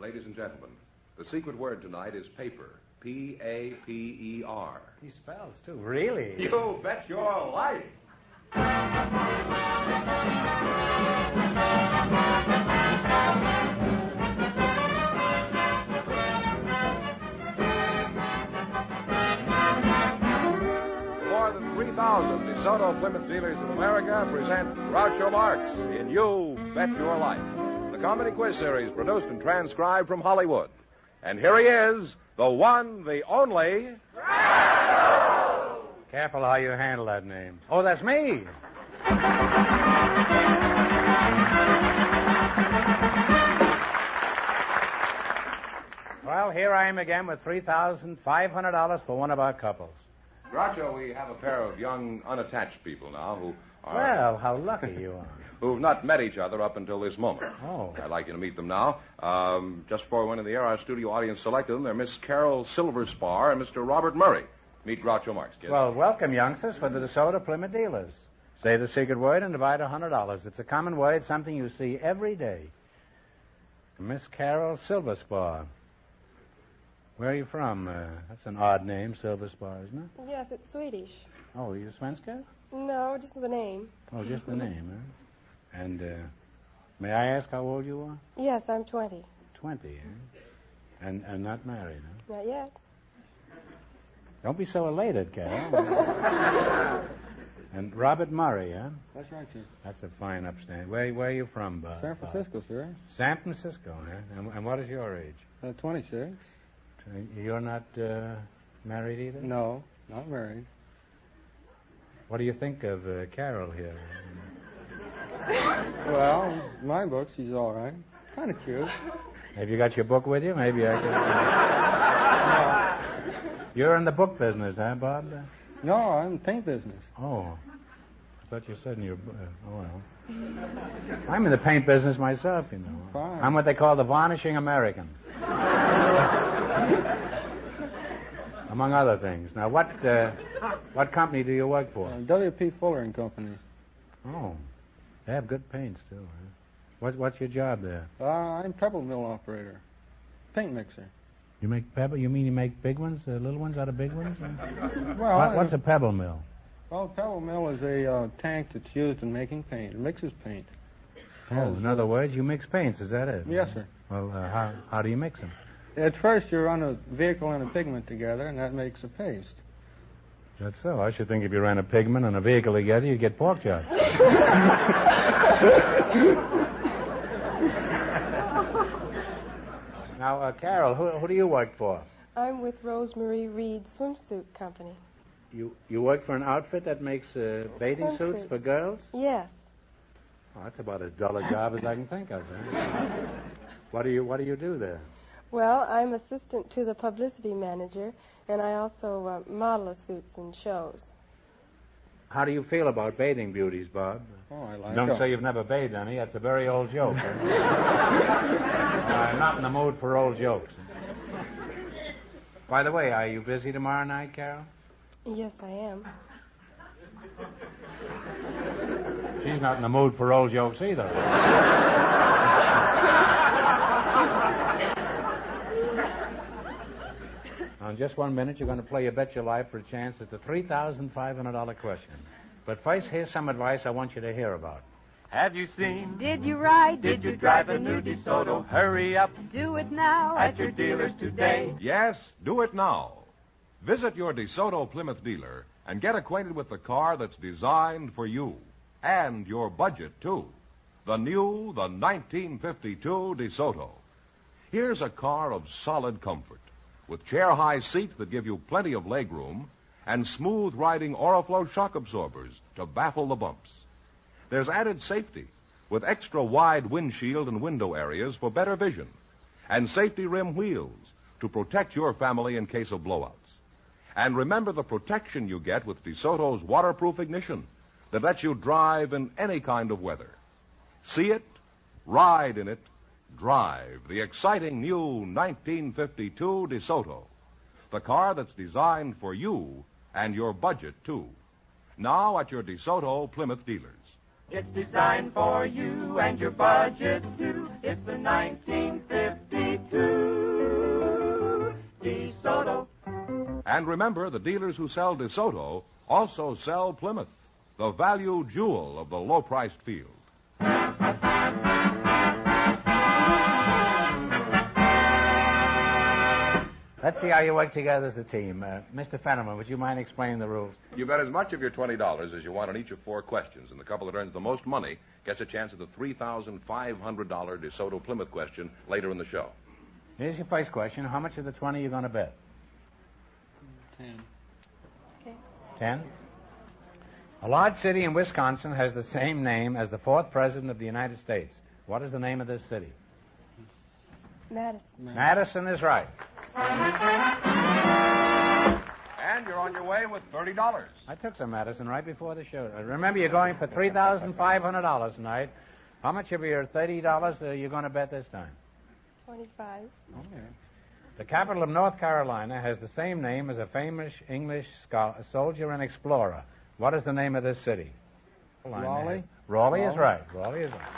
Ladies and gentlemen, the secret word tonight is paper. P-A-P-E-R. He spells, too. Really? You bet your life. More than 3,000 DeSoto Plymouth dealers in America present Groucho Marx in You Bet Your Life, the comedy quiz series produced and transcribed from Hollywood. And here he is, the one, the only... Groucho! Careful how you handle that name. Oh, that's me. Well, here I am again with $3,500 for one of our couples. Groucho, we have a pair of young, unattached people now who are... Well, how lucky you are. Who've not met each other up until this moment. Oh. I'd like you to meet them now. Just before we went in the air, our studio audience selected them. They're Miss Carol Silverspar and Mr. Robert Murray. Meet Groucho Marx, kids. Well, welcome, youngsters, for the DeSoto Plymouth dealers. Say the secret word and divide $100. It's a common word, something you see every day. Miss Carol Silverspar. Where are you from? That's an odd name, Silverspar, isn't it? Yes, it's Swedish. Oh, are you svenska? No, just the name. Oh, just the name, huh? And may I ask how old you are? Yes, I'm 20. 20, eh? And not married, huh? Not yet. Don't be so elated, Carol. And Robert Murray, huh? That's right, sir. That's a fine upstand. Where are you from, Bob? San Francisco, sir. San Francisco, huh? And what is your age? 26. You're not married either? No, not married. What do you think of Carol here? Well, my book, she's all right. Kind of cute. Have you got your book with you? Maybe I can... You're in the book business, huh, Bob? No, I'm in the paint business. Oh. I thought you said in your... oh, well. I'm in the paint business myself, you know. Fine. I'm what they call the varnishing American. Among other things. Now, what company do you work for? W.P. Fuller and Company. Oh. They have good paints, too, huh? What's your job there? I'm pebble mill operator. Paint mixer. You make pebble? You mean you make big ones, little ones out of big ones? Well, what's a pebble mill? Well, a pebble mill is a tank that's used in making paint. It mixes paint. Oh, in other words, you mix paints, is that it? Yes, sir. Well, how do you mix them? At first, you run a vehicle and a pigment together, and that makes a paste. That's so. I should think if you ran a pigment and a vehicle together, you'd get pork chops. Now, Carol, who do you work for? I'm with Rosemary Reed Swimsuit Company. You work for an outfit that makes bathing suits for girls? Yes. Oh, that's about as dull a job as I can think of. Huh? What do you do there? Well, I'm assistant to the publicity manager, and I also model the suits in shows. How do you feel about bathing beauties, Bob? Oh, I like Don't say you've never bathed any. That's a very old joke. I'm not in the mood for old jokes. By the way, are you busy tomorrow night, Carol? Yes, I am. She's not in the mood for old jokes either. Now, in just 1 minute, you're going to play You Bet Your Life for a chance at the $3,500 question. But first, here's some advice I want you to hear about. Have you seen? Did you ride? Did you drive a new DeSoto? Hurry up. Do it now At your dealers today. Yes, do it now. Visit your DeSoto Plymouth dealer and get acquainted with the car that's designed for you and your budget, too. The 1952 DeSoto. Here's a car of solid comfort, with chair-high seats that give you plenty of legroom and smooth-riding Oriflow shock absorbers to baffle the bumps. There's added safety, with extra-wide windshield and window areas for better vision, and safety rim wheels to protect your family in case of blowouts. And remember the protection you get with DeSoto's waterproof ignition that lets you drive in any kind of weather. See it, ride in it, drive the exciting new 1952 DeSoto, the car that's designed for you and your budget, too. Now at your DeSoto Plymouth dealers. It's designed for you and your budget, too. It's the 1952 DeSoto. And remember, the dealers who sell DeSoto also sell Plymouth, the value jewel of the low-priced field. Let's see how you work together as a team. Mr. Fenneman, would you mind explaining the rules? You bet as much of your $20 as you want on each of 4 questions, and the couple that earns the most money gets a chance at the $3,500 DeSoto Plymouth question later in the show. Here's your first question. How much of the 20 are you going to bet? 10. Okay. 10? A large city in Wisconsin has the same name as the 4th president of the United States. What is the name of this city? Madison. Madison is right. And you're on your way with $30. I took some Madison right before the show. Remember, you're going for $3,500 tonight. How much of your $30 are you going to bet this time? 25. Okay. The capital of North Carolina has the same name as a famous English soldier and explorer. What is the name of this city? Raleigh. Raleigh is right. Raleigh is right.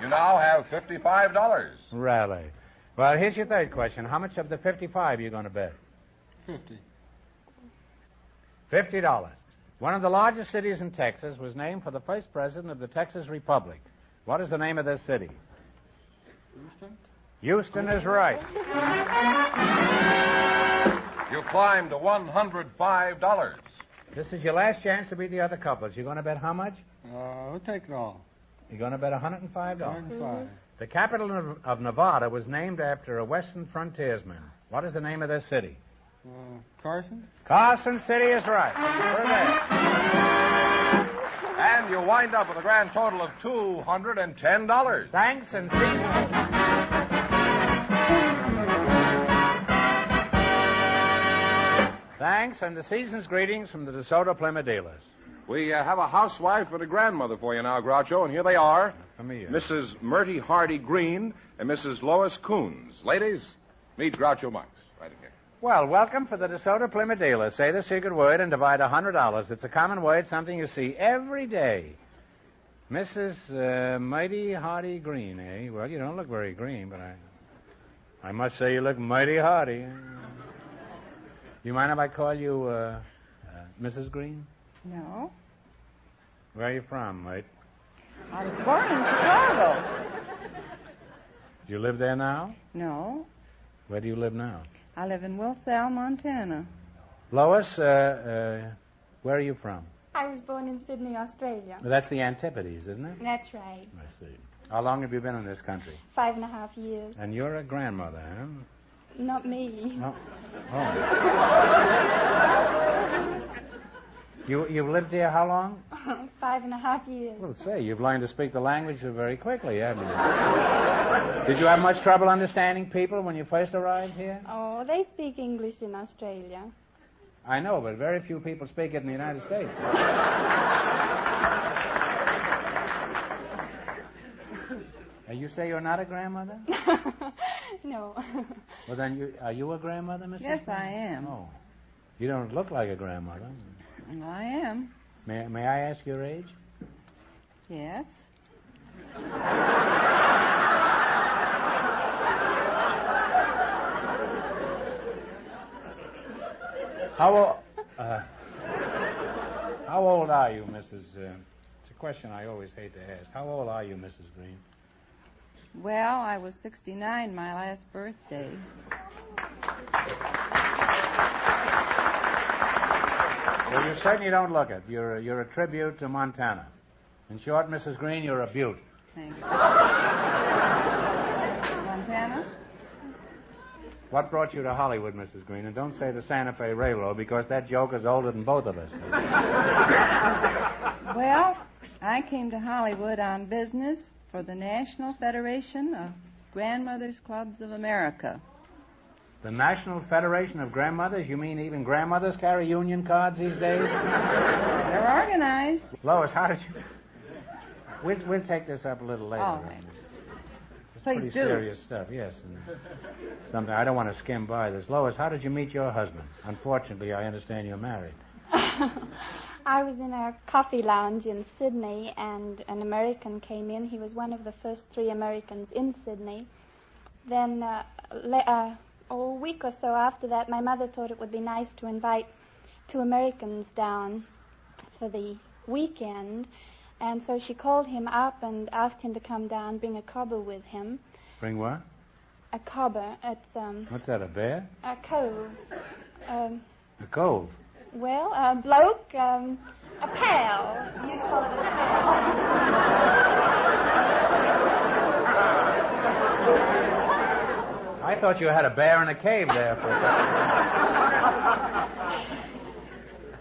You now have $55. Raleigh. Well, here's your third question. How much of the 55 are you going to bet? 50. $50. One of the largest cities in Texas was named for the first president of the Texas Republic. What is the name of this city? Houston. Houston is right. You climbed to $105. This is your last chance to beat the other couples. You're going to bet how much? We'll take it all. You're going to bet $105. 105. The capital of Nevada was named after a western frontiersman. What is the name of this city? Carson. Carson City is right. We're there. And you wind up with a grand total of $210. Thanks and season. Thanks and the season's greetings from the DeSoto Plymouth dealers. We have a housewife and a grandmother for you now, Groucho, and here they are. Familiar. Mrs. Myrtie Hardy Greene and Mrs. Lois Coons. Ladies, meet Groucho Marx. Right in here. Well, welcome for the DeSoto Plymouth dealers. Say the secret word and divide $100. It's a common word, something you see every day. Mrs. Mighty Hardy Greene, eh? Well, you don't look very green, but I must say you look mighty hardy. You mind if I call you Mrs. Greene? No. Where are you from, mate? I was born in Chicago. Do you live there now? No. Where do you live now? I live in Wilsall, Montana. Lois, where are you from? I was born in Sydney, Australia. Well, that's the Antipodes, isn't it? That's right. I see. How long have you been in this country? 5.5 years. And you're a grandmother, huh? Not me. No. Oh. You've lived here how long? 5.5 years. Well, say, you've learned to speak the language very quickly, haven't you? Did you have much trouble understanding people when you first arrived here? Oh, they speak English in Australia. I know, but very few people speak it in the United States. You say you're not a grandmother? No. Well, then, are you a grandmother, Mrs. Yes, Green? I am. Oh. You don't look like a grandmother. I am. May I ask your age? Yes. How old are you, Mrs. It's a question I always hate to ask. How old are you, Mrs. Greene? Well, I was 69 my last birthday. Well, you certainly don't look it. You're a tribute to Montana. In short, Mrs. Greene, you're a beaut. Thank you. Montana? What brought you to Hollywood, Mrs. Greene? And don't say the Santa Fe Railroad, because that joke is older than both of us. Well, I came to Hollywood on business for the National Federation of Grandmothers Clubs of America. The National Federation of Grandmothers? You mean even grandmothers carry union cards these days? They're organized. Lois, how did you... We'll take this up a little later. All right. It's Please pretty do. serious stuff, yes. And something I don't want to skim by this. Lois, how did you meet your husband? Unfortunately, I understand you're married. I was in a coffee lounge in Sydney, and an American came in. He was one of the first 3 Americans in Sydney. Then a week or so after that, my mother thought it would be nice to invite 2 Americans down for the weekend, and so she called him up and asked him to come down, bring a cobber with him. Bring what? A cobber. It's What's that, a bear? a cove. A cove? Well, a bloke, a pal. You'd call it a pal. I thought you had a bear in a cave there for a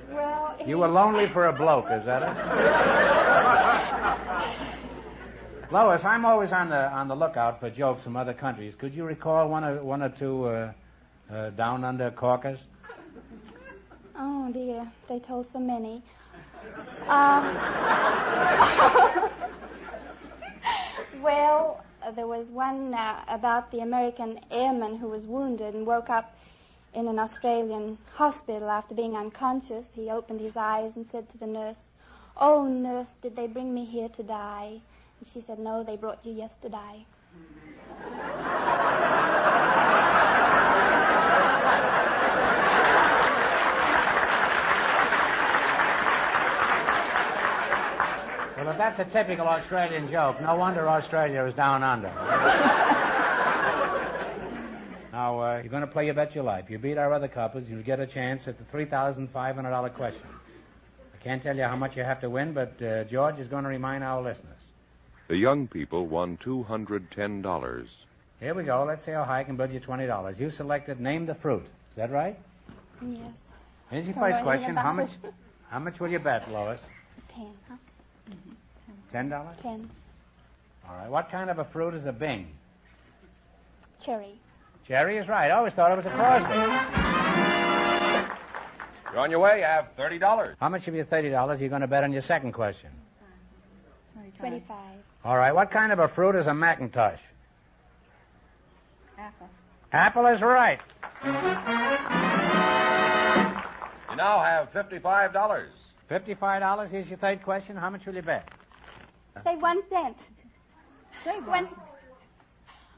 second. Well, You were lonely for a bloke, is that it? Lois, I'm always on the lookout for jokes from other countries. Could you recall one or two down under corkers? Oh, dear. They told so many. Well, there was one about the American airman who was wounded and woke up in an Australian hospital after being unconscious. He opened his eyes and said to the nurse, "Oh, nurse, did they bring me here to die?" And she said, "No, they brought you yesterday." Well, if that's a typical Australian joke, no wonder Australia is down under. Now, you're going to play You Bet Your Life. You beat our other couples, you'll get a chance at the $3,500 question. I can't tell you how much you have to win, but George is going to remind our listeners. The young people won $210. Here we go. Let's see how high I can bid you $20. You selected Name the Fruit. Is that right? Yes. Here's your Don't know first question. anything about How much will you bet, Lois? 10, huh? $10? 10. All right. What kind of a fruit is a Bing? Cherry. Cherry is right. I always thought it was a Crosby. You're on your way. You have $30. How much of your $30 are you going to bet on your second question? 25. All right. What kind of a fruit is a Macintosh? Apple. Apple is right. You now have $55. $55. Here's your third question. How much will you bet? Say 1 cent. Say One.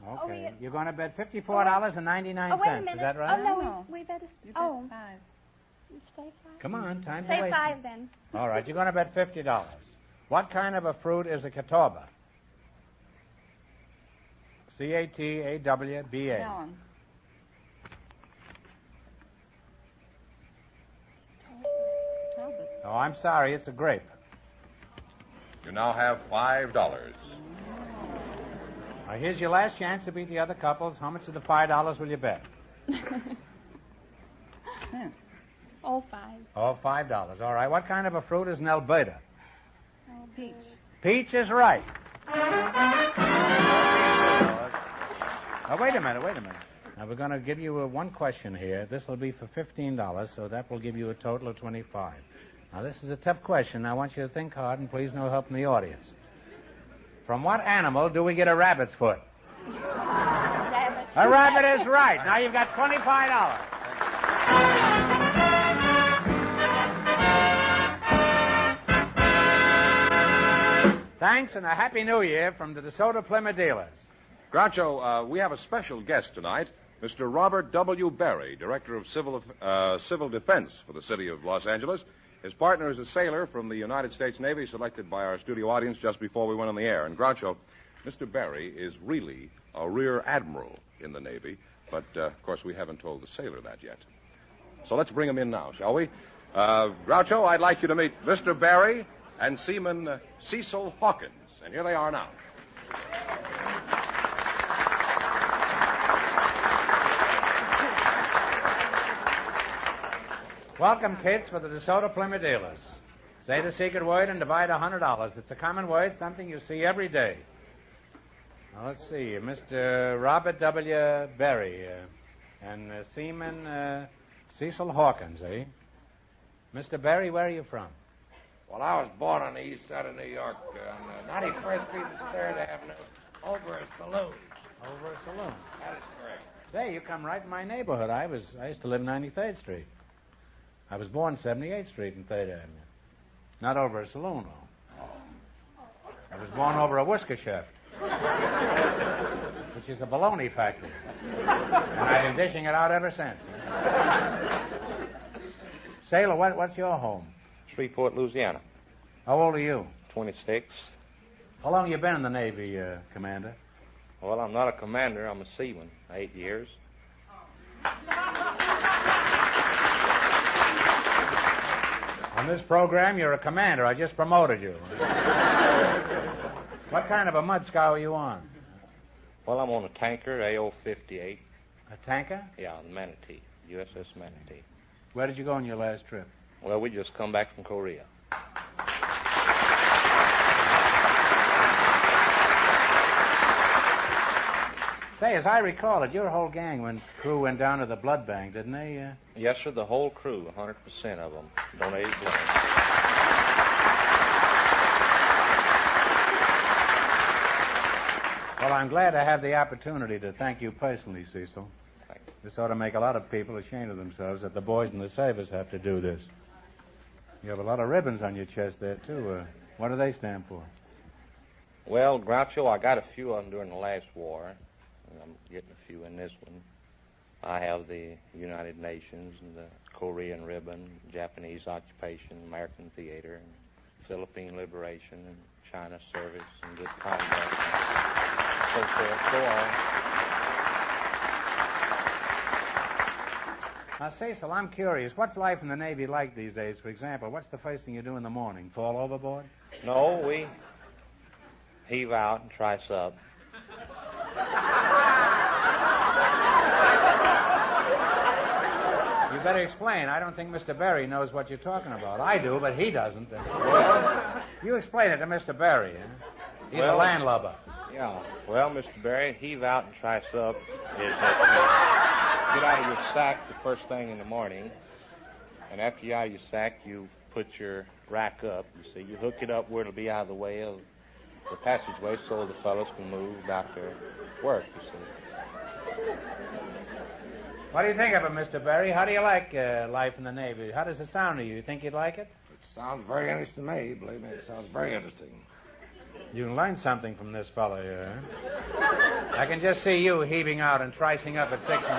Okay. we- You're going to bet $54.99. Oh, wait a minute. Is that right? Oh, no, No. we better... You Oh, bet 5. say 5. Come on. Time's Say wasting. 5, then. All right. You're going to bet $50. What kind of a fruit is a catawba? C-A-T-A-W-B-A. Melon. Talbot. Oh, I'm sorry. It's a grape. You now have $5. Now, here's your last chance to beat the other couples. How much of the $5 will you bet? Cent. All 5. Oh, $5. All right. What kind of a fruit is an Alberta? Peach. Peach is right. Now, wait a minute. Now, we're going to give you one question here. This will be for $15, so that will give you a total of $25. Now, this is a tough question. I want you to think hard, and please no help from the audience. From what animal do we get a rabbit's foot? Rabbit. A rabbit is right. Now you've got $25. Thanks, and a Happy New Year from the DeSoto Plymouth dealers. Groucho, we have a special guest tonight, Mr. Robert W. Berry, Director of Civil Defense for the City of Los Angeles. His partner is a sailor from the United States Navy, selected by our studio audience just before we went on the air. And Groucho, Mr. Berry is really a Rear Admiral in the Navy, but, of course, we haven't told the sailor that yet. So let's bring him in now, shall we? Groucho, I'd like you to meet Mr. Berry and Seaman Cecil Hawkins. And here they are now. Welcome, kids, for the DeSoto Plymouth dealers. Say the secret word and divide $100. It's a common word, something you see every day. Now, let's see. Mr. Robert W. Berry and Seaman Cecil Hawkins, eh? Mr. Berry, where are you from? Well, I was born on the east side of New York, on 91st Street and 3rd Avenue, over a saloon. Over a saloon. That is correct. Say, you come right in my neighborhood. I used to live 93rd Street. I was born 78th Street and 3rd Avenue. Not over a saloon, though. I was born over a whisker shaft, which is a bologna factory. And I've been dishing it out ever since. Sailor, what's your home? Shreveport, Louisiana. How old are you? 26. How long you been in the Navy, Commander? Well, I'm not a commander. I'm a seaman. 8 years. On this program, you're a commander. I just promoted you. What kind of a mud scow are you on? Well, I'm on a tanker, AO-58. A tanker? Yeah, the Manatee, USS Manatee. Where did you go on your last trip? Well, we just come back from Korea. Say, as I recall it, your whole gang crew went down to the blood bank, didn't they? Yes, sir, the whole crew, 100% of them, donated blood. Well, I'm glad to have the opportunity to thank you personally, Cecil. Thank you. This ought to make a lot of people ashamed of themselves that the boys in the service have to do this. You have a lot of ribbons on your chest there, too. What do they stand for? Well, Groucho, I got a few of them during the last war. And I'm getting a few in this one. I have the United Nations and the Korean ribbon, Japanese occupation, American theater, and Philippine liberation, and China service, and good conduct, and so forth, so on. Now, Cecil, I'm curious. What's life in the Navy like these days? For example, what's the first thing you do in the morning? Fall overboard? No, we heave out and trice up. You better explain. I don't think Mr. Berry knows what you're talking about. I do, but he doesn't. You explain it to Mr. Berry. He's a landlubber. Yeah. Well, Mr. Berry, heave out and trice up is that you get out of your sack the first thing in the morning, and after you're out of your sack, you put your rack up. You see, you hook it up where it'll be out of the way of the passageway so the fellows can move about their work, you see. What do you think of it, Mr. Berry? How do you like life in the Navy? How does it sound to you? You think you'd like it? It sounds very interesting to me. Believe me, it sounds very interesting. You can learn something from this fellow here. Huh? I can just see you heaving out and tricing up at 6 in the morning.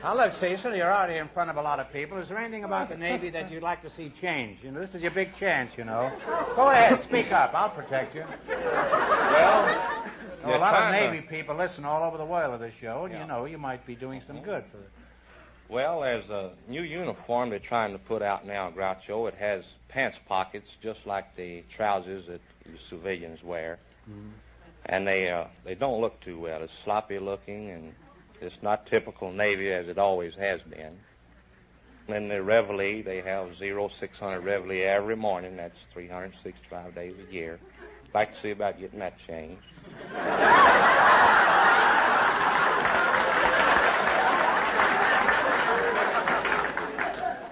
Now, look, Cecil, you're out here in front of a lot of people. Is there anything about the Navy that you'd like to see change? You know, this is your big chance, you know. Go ahead, speak up. I'll protect you. Well, a lot of Navy people listen all over the world to this show, and you know, you might be doing some good for it. Well, there's a new uniform they're trying to put out now, Groucho. It has pants pockets, just like the trousers that you civilians wear. Mm-hmm. And they don't look too well. It's sloppy looking, and it's not typical Navy as it always has been. And then the Reveille, they have 0600 Reveille every morning. That's 365 days a year. I'd like to see about getting that changed.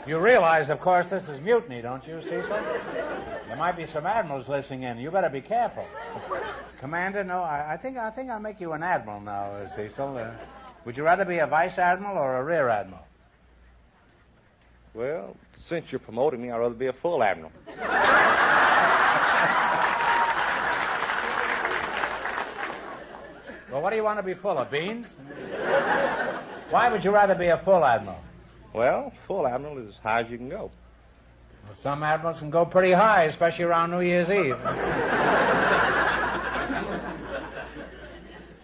You realize, of course, this is mutiny, don't you, Cecil? There might be some admirals listening in. You better be careful. Commander, no, I think I'll make you an admiral now, Cecil. Would you rather be a vice admiral or a rear admiral? Well, since you're promoting me, I'd rather be a full admiral. Well, what do you want to be full of, beans? Why would you rather be a full admiral? Well, full admiral is as high as you can go. Well, some admirals can go pretty high, especially around New Year's Eve.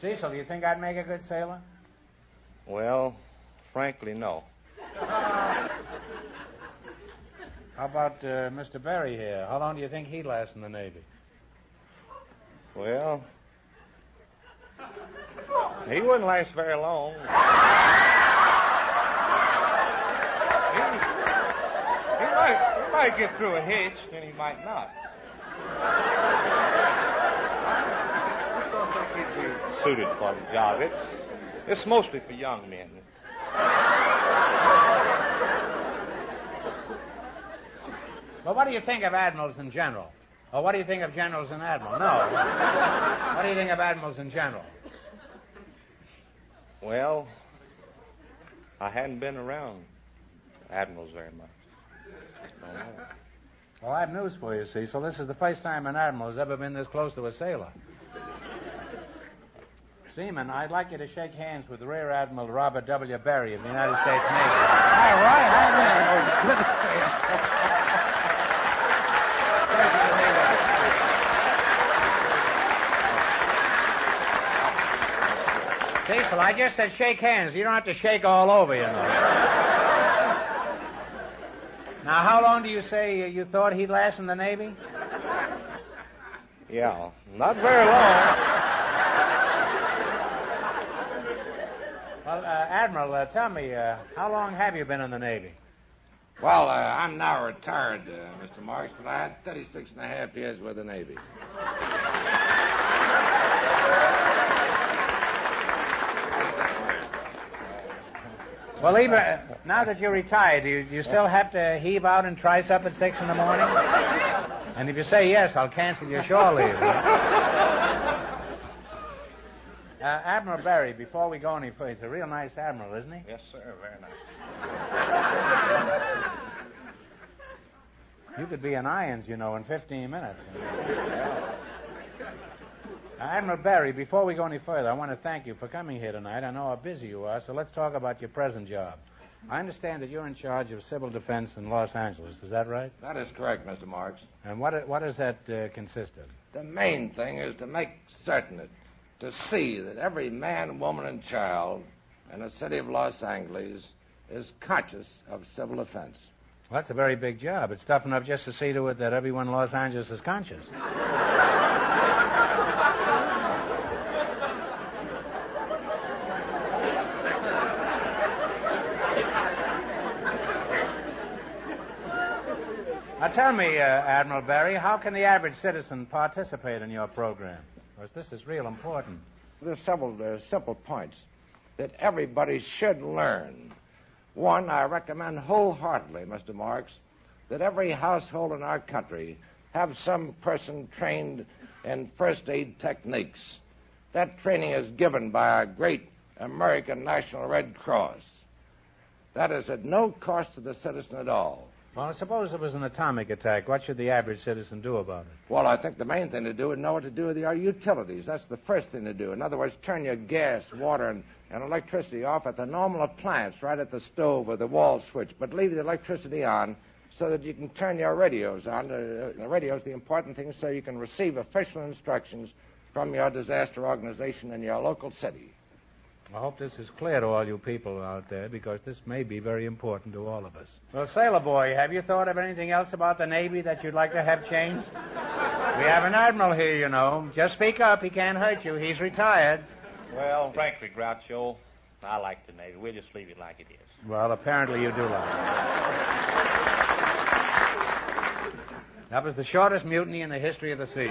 Cecil, do you think I'd make a good sailor? Well, frankly, no. How about Mr. Berry here? How long do you think he'd last in the Navy? Well, he wouldn't last very long. He might get through a hitch, and he might not. I don't think he'd be suited for the job. It's mostly for young men. Well, what do you think of admirals in general? Or what do you think of generals and admirals? No. What do you think of admirals in general? Well, I hadn't been around admirals very much. Don't know. Well, I have news for you, Cecil. This is the first time an admiral has ever been this close to a sailor. Seaman, I'd like you to shake hands with Rear Admiral Robert W. Berry of the United States Navy. All right, hi there. Cecil, I just said shake hands. You don't have to shake all over, you know. Now, how long do you say you thought he'd last in the Navy? Yeah, not very long. Well, Admiral, tell me, how long have you been in the Navy? Well, I'm now retired, Mr. Marks, but I had 36 and a half years with the Navy. Well, even now that you're retired, do you still have to heave out and trise up at 6 in the morning? And if you say yes, I'll cancel your shore leave. Admiral Berry, before we go any further, he's a real nice admiral, isn't he? Yes, sir, very nice. You could be in irons, you know, in 15 minutes. Admiral Berry, before we go any further, I want to thank you for coming here tonight. I know how busy you are, so let's talk about your present job. I understand that you're in charge of civil defense in Los Angeles. Is that right? That is correct, Mr. Marks. And what does that consist of? The main thing is to make certain to see that every man, woman, and child in the city of Los Angeles is conscious of civil offense. Well, that's a very big job. It's tough enough just to see to it that everyone in Los Angeles is conscious. Now tell me, Admiral Berry, how can the average citizen participate in your program? Because this is real important. There's several simple points that everybody should learn. One, I recommend wholeheartedly, Mr. Marks, that every household in our country have some person trained in first aid techniques. That training is given by our great American National Red Cross. That is at no cost to the citizen at all. Well, suppose it was an atomic attack. What should the average citizen do about it? Well, I think the main thing to do is know what to do with our utilities. That's the first thing to do. In other words, turn your gas, water, and electricity off at the normal appliance, right at the stove or the wall switch, but leave the electricity on so that you can turn your radios on. The radio's the important thing, so you can receive official instructions from your disaster organization in your local city. I hope this is clear to all you people out there, because this may be very important to all of us. Well, Sailor Boy, have you thought of anything else about the Navy that you'd like to have changed? We have an admiral here, you know. Just speak up. He can't hurt you. He's retired. Well, frankly, Groucho, I like the Navy. We'll just leave it like it is. Well, apparently you do like it. That was the shortest mutiny in the history of the sea.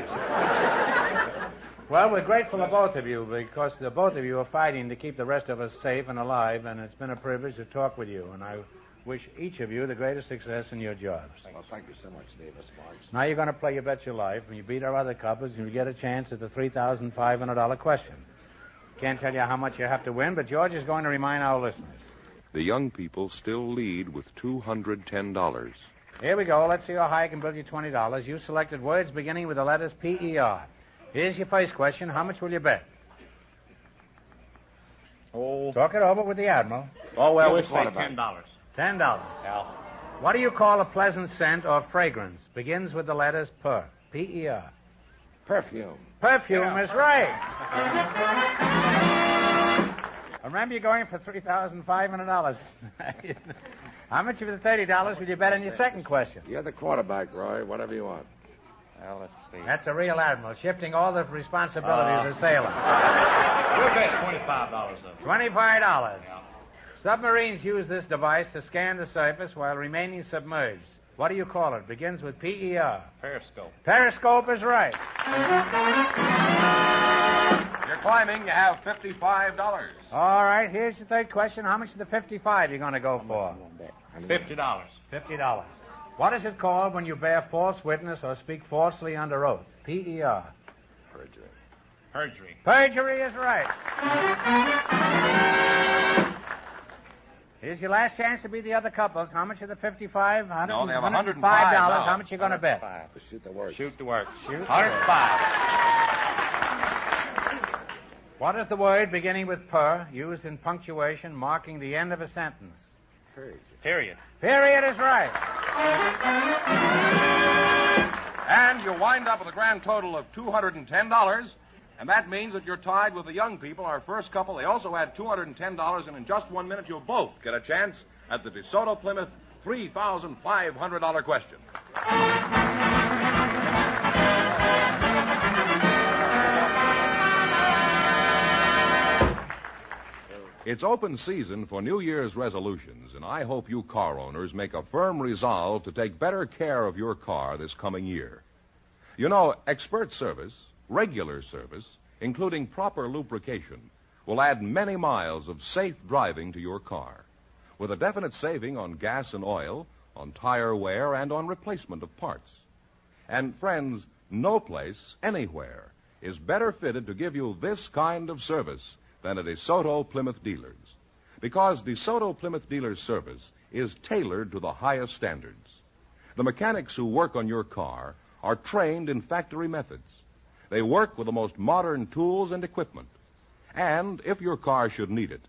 Well, we're grateful to both of you, because the both of you are fighting to keep the rest of us safe and alive, and it's been a privilege to talk with you, and I wish each of you the greatest success in your jobs. Well, thank you so much, Davis Marks. Now you're going to play You Bet Your Life, and you beat our other couples, and you get a chance at the $3,500 question. Can't tell you how much you have to win, but George is going to remind our listeners. The young people still lead with $210. Here we go. Let's see how high I can build you $20. You selected words beginning with the letters P-E-R. Here's your first question. How much will you bet? Oh. Talk it over with the Admiral. Oh, well, we'll say $10. $10. Yeah. What do you call a pleasant scent or fragrance? Begins with the letters P. P-E-R. Perfume. Perfume is right. Remember, you're going for $3,500. How much of the $30 will you bet on your second question? You're the quarterback, Roy. Whatever you want. Well, let's see. That's a real admiral, shifting all the responsibilities of sailor. We'll bet $25 of it. $25. Yeah. Submarines use this device to scan the surface while remaining submerged. What do you call it? Begins with P-E-R. Periscope. Periscope is right. You're climbing. You have $55. All right, here's your third question. How much of the $55 you going to go for? $50. $50. What is it called when you bear false witness or speak falsely under oath? P-E-R. Perjury. Perjury. Perjury is right. Here's your last chance to beat the other couples. How much are the 55? No, they have $105 $105. now. How much you going to bet? Shoot the word. Shoot the work. Shoot. 105. What is the word beginning with per, used in punctuation, marking the end of a sentence? Period. Period is right. And you wind up with a grand total of $210, and that means that you're tied with the young people, our first couple. They also had $210, and in just 1 minute, you'll both get a chance at the DeSoto Plymouth $3,500 question. It's open season for New Year's resolutions, and I hope you car owners make a firm resolve to take better care of your car this coming year. You know, expert service, regular service, including proper lubrication, will add many miles of safe driving to your car, with a definite saving on gas and oil, on tire wear, and on replacement of parts. And friends, no place, anywhere, is better fitted to give you this kind of service than a DeSoto Plymouth dealers, because DeSoto Plymouth dealers service is tailored to the highest standards. The mechanics who work on your car are trained in factory methods. They work with the most modern tools and equipment. And if your car should need it,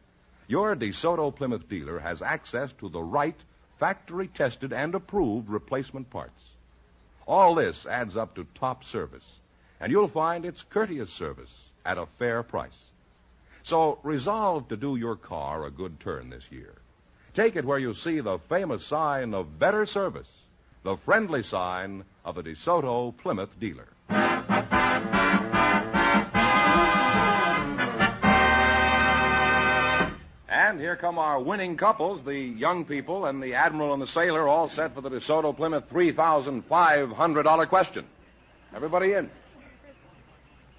your DeSoto Plymouth dealer has access to the right factory-tested and approved replacement parts. All this adds up to top service, and you'll find it's courteous service at a fair price. So resolve to do your car a good turn this year. Take it where you see the famous sign of better service, the friendly sign of a DeSoto Plymouth dealer. And here come our winning couples, the young people and the Admiral and the sailor, all set for the DeSoto Plymouth $3,500 question. Everybody in.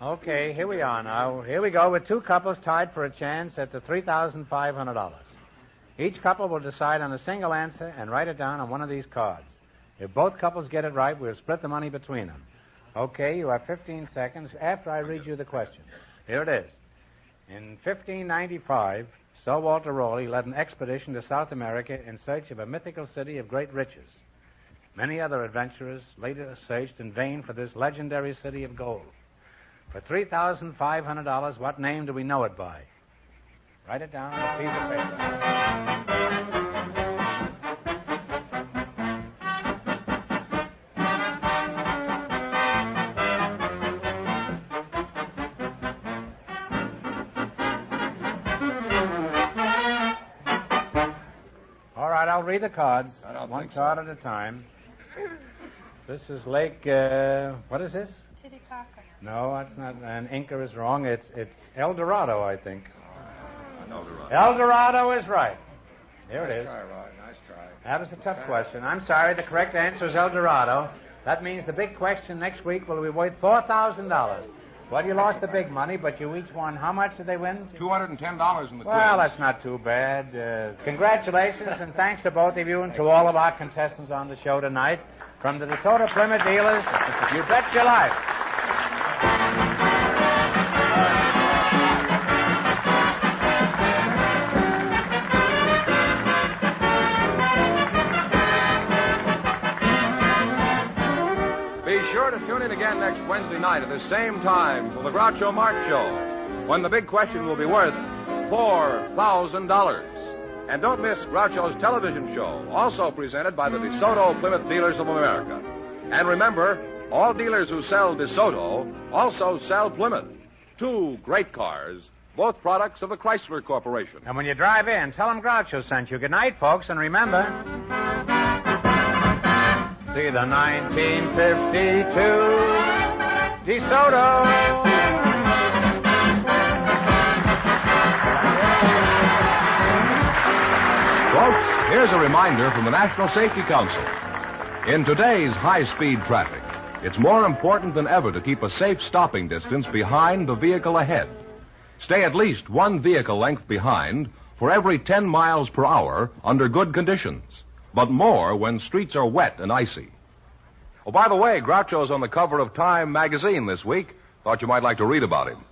Okay, here we are now. Here we go with two couples tied for a chance at the $3,500. Each couple will decide on a single answer and write it down on one of these cards. If both couples get it right, we'll split the money between them. Okay, you have 15 seconds after I read you the question. Here it is. In 1595, Sir Walter Raleigh led an expedition to South America in search of a mythical city of great riches. Many other adventurers later searched in vain for this legendary city of gold. For $3,500, what name do we know it by? Write it down on a piece of paper. All right, I'll read the cards, one card at a time. This is Lake, what is this? Titicaca. No, that's not. And Inca is wrong. It's El Dorado, I think. El Dorado. El Dorado is right. There it is. Nice try, Rod. Nice try. That was a tough question. I'm sorry. The correct answer is El Dorado. That means the big question next week will be worth $4,000. Well, you lost the big money, but you each won. How much did they win? $210 in the quiz. Well, that's not too bad. Congratulations, and thanks to both of you and to all of our contestants on the show tonight. From the DeSoto Plymouth dealers, you bet your life. Be sure to tune in again next Wednesday night at the same time for the Groucho Marx Show, when the big question will be worth $4,000. And don't miss Groucho's television show, also presented by the DeSoto Plymouth Dealers of America. And remember, all dealers who sell DeSoto also sell Plymouth. Two great cars, both products of the Chrysler Corporation. And when you drive in, tell them Groucho sent you. Good night, folks, and remember, see the 1952 DeSoto. Folks, here's a reminder from the National Safety Council. In today's high-speed traffic, it's more important than ever to keep a safe stopping distance behind the vehicle ahead. Stay at least one vehicle length behind for every 10 miles per hour under good conditions, but more when streets are wet and icy. Oh, by the way, Groucho's on the cover of Time magazine this week. Thought you might like to read about him.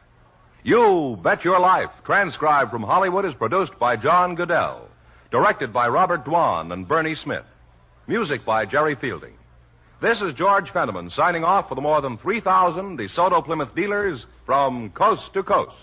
You Bet Your Life, transcribed from Hollywood, is produced by John Goodell. Directed by Robert Dwan and Bernie Smith. Music by Jerry Fielding. This is George Fenneman signing off for the more than 3,000 DeSoto Plymouth dealers from coast to coast.